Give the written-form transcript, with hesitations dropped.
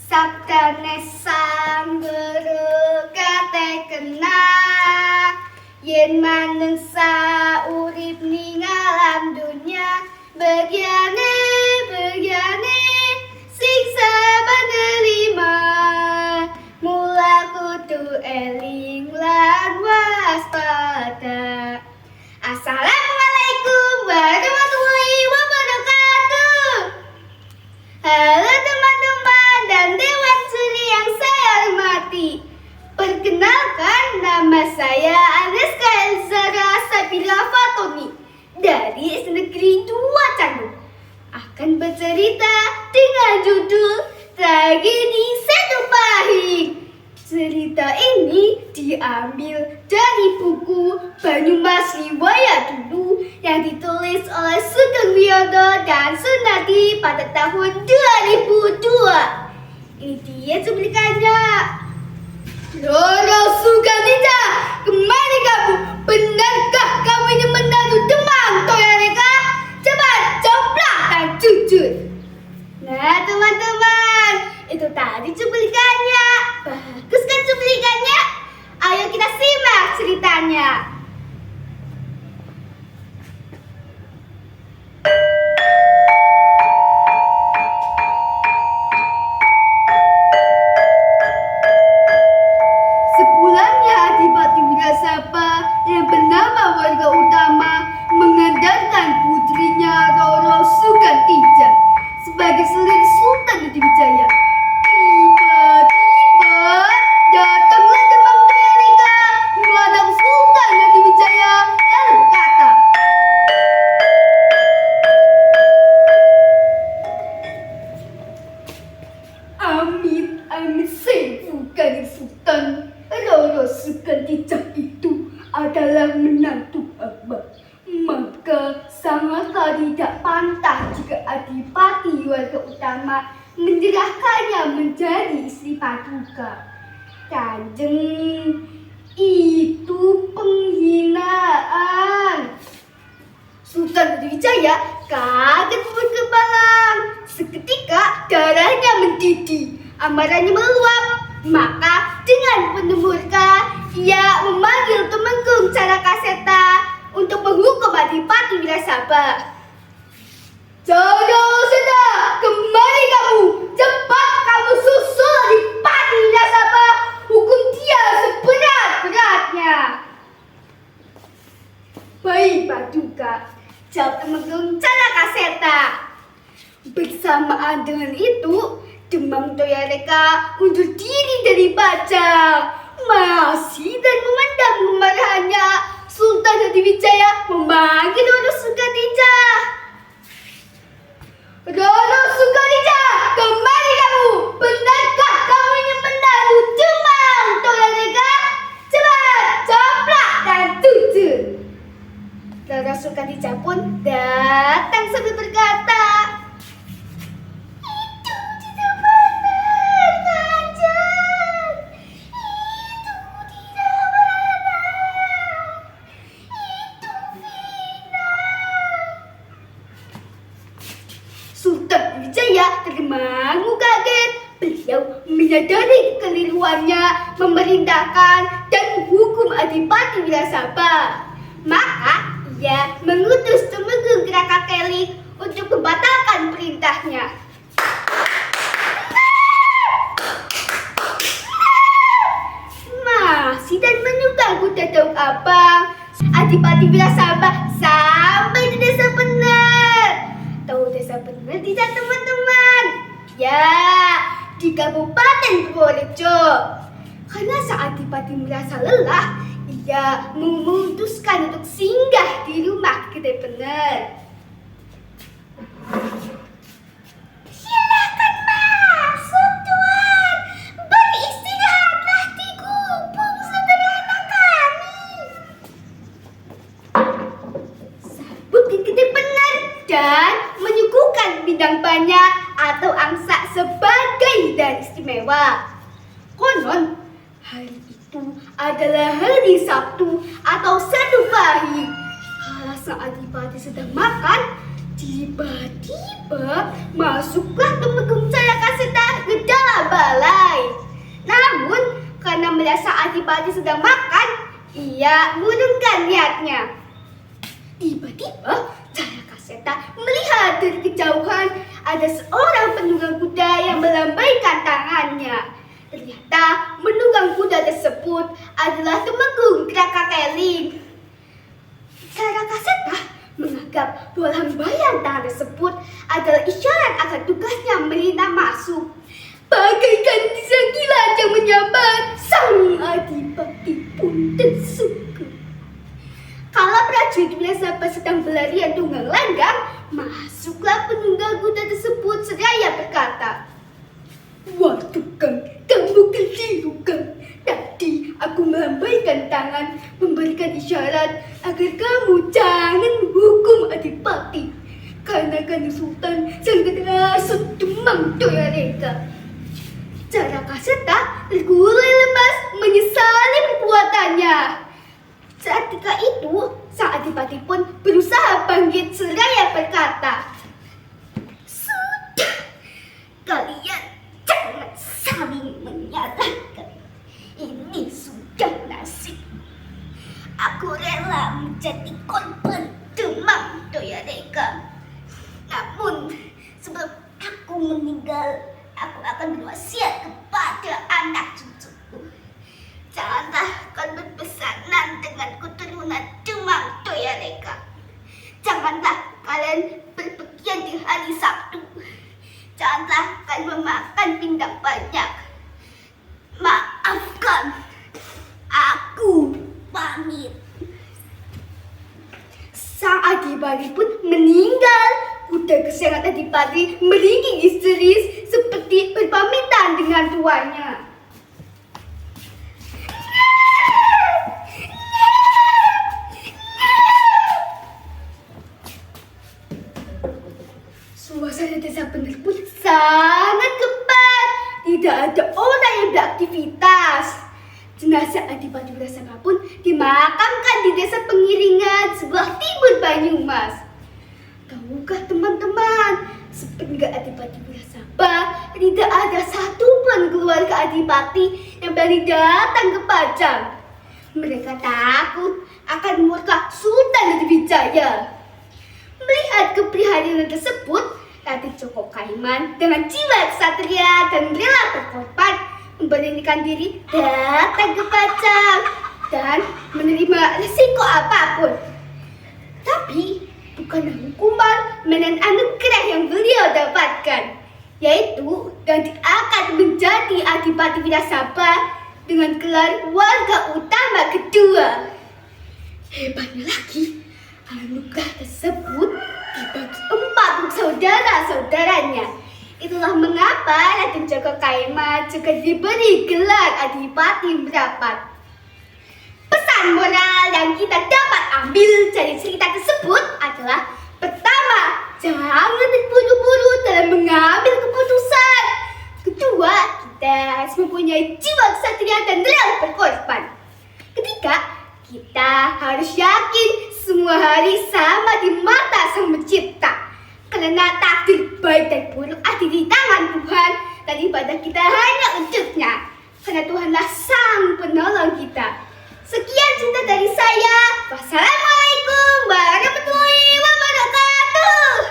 Sabdane sang guru kate kena yen manungsa urip ning alam dunya bagiane sing sabar nerima mula kudu eling lan waspada. Assalamualaikum warahmatullahi wabarakatuh. Halo teman-teman dan Dewan Suri yang saya hormati. Perkenalkan, nama saya Aneska Elzara Sabila Fatoni dari SD Negeri 2 Canggu. Akan bercerita dengan judul Tragedi Setu Pahing. Cerita ini diambil dari buku Banyumas Riwayat Dulu yang ditulis oleh Sugeng Wiyodo dan Sunardi pada tahun 2002. Ini dia cuplikannya. Roro Sukanija, kemana kamu? Benarkah kamu ini menadu demam Toyareka? Cepat coplak dan jujur. Nah teman-teman, itu tadi cuplikannya. Bagus kan cuplikannya? Ayo kita simak ceritanya. Sepulangnya di Batu Wirasaba yang bernama warga utama mengandalkan putrinya Roro Sukantija sebagai selir Sultan Wijaya. Tiba-tiba datanglah demam Toyareka menghadap Sultan Wijaya lalu berkata, Amit Seifu Kanjeng Sultan, Roro Sukantija itu adalah menantu Hamba. Maka sangatlah tidak pantas jika adipati warga utama menyerahkannya menjadi istri paduka. Kanjeng, itu penghinaan. Sultan Wijaya kaget berkebalang. Seketika darahnya mendidih, amarahnya meluap. Maka dengan penuh murka ia memanggil Tumenggung Carakaseta untuk menghukum Adipati Wirasaba. Carakaseta, kemari kamu! Cepat kamu susul Adipati Wirasaba, hukum dia seberat-beratnya. Baik Paduka, jawab Tumenggung Carakaseta. Bersamaan dengan itu, demam Toyareka undur diri dari baja. Masih dan memendam kemarahannya, Sultan Wijaya memanggil Roro Sukantija. Roro Sukantija, kemari kamu! Benarkah kamu ingin menadu demam Toyareka? Cepat, coplak dan jujur. Roro Sukantija pun datang sambil berkata, Sultan Wijaya termangu kaget. Beliau menyadari kekeliruannya memerintahkan dan menghukum Adipati Wirasaba. Maka ia mengutus Tumenggung Rakakelik untuk membatalkan perintahnya. Masih dan menyukai kuda daun abang, Adipati Wirasaba sampai di Desa Bener. Tahu Desa Bener tidak teman-teman? Ya, di Kabupaten Purworejo. Karena saat Adipati merasa lelah, ia memutuskan untuk singgah di rumah Kedai Bener. Silakan masuk Tuan, beristirahatlah di gubuk sederhana kami. Sambut ke Kedai Bener dan menyuguhkan bidang banyak atau angsa sebagai hidangan istimewa. Konon hari itu adalah hari Sabtu atau Setu Pahing. Kala sang Adipati sedang makan, tiba-tiba masuklah Tumenggung Carakaseta ke dalam melambaikan tangannya. Ternyata menunggang kuda tersebut adalah Temenggung Krakatauling. Carakaseta menganggap bahwa lambaian tangan tersebut adalah isyarat akan tugasnya meminta masuk. Bagaikan gila yang menyambar, sang adipati pun tersuku. Kala prajurit Wirasaba sedang berlarian tunggang langgang, masuklah penunggang kuda tersebut seraya berkata, "Wah tukang, kamu keliru kan? Tadi aku melambaikan tangan memberikan isyarat agar kamu jangan menghukum adipati. Karena kan Sultan sangat hasut Demang Toyarega." Carakaseta tergulai lemas menyesali perbuatannya. Ketika itu, sang adipati pun berusaha bangkit seraya berkata, "Sudah, kalian jangan saling menyalahkan. Ini sudah nasib. Aku rela menjadi korban Demang Toyarega. Namun, sebelum aku meninggal, aku akan berwasiat kepada anak cucuku. Janganlah kalian berpesanan dengan keturunan Demang Toyarega. Janganlah kalian berpergian di hari Sabtu. Janganlah kalian memakan pindang banyak. Maafkan, aku pamit." Sang adipati pun meninggal. Kuda kesayangan adipati meringkik histeris seperti berpamitan dengan tuannya. Suasana desa Bener pun sangat kebat. Tidak ada orang yang beraktivitas. Jenazah Adipati Wirasaba pun dimakamkan di desa Pengiringan sebelah timur Banyumas. Tahukah teman-teman, sepeninggal Adipati Wirasaba, tidak ada satupun keluarga Adipati yang berani datang ke Pajang. Mereka takut akan murka Sultan Hadiwijaya. Melihat keprihatinan tersebut, Raden Joko Kaiman dengan jiwa ksatria dan rela berkorban memberanikan diri datang ke Pajang dan menerima resiko apapun. Tapi bukan hukuman, melainkan anugerah yang beliau dapatkan, yaitu ganti akan menjadi Adipati Wirasaba dengan gelar warga utama kedua. Hebatnya lagi, anugerah tersebut dibagi 4 saudara-saudaranya. Itulah mengapa Raden Joko Kaiman juga diberi gelar Adipati Merapat. Pesan moral yang kita dapat ambil dari cerita tersebut adalah: pertama, jangan terburu-buru dalam mengambil keputusan. Kedua, kita harus mempunyai jiwa ksatria dan rela berkorban. Ketiga, kita harus yakin semua hari sama di mata Sang Pencipta. Karena takdir baik dan buruk ada di tangan Tuhan, dan ibadah kita hanya untuknya. Karena Tuhanlah Sang Penolong kita. Sekian cerita dari saya. Wassalamualaikum warahmatullahi wabarakatuh.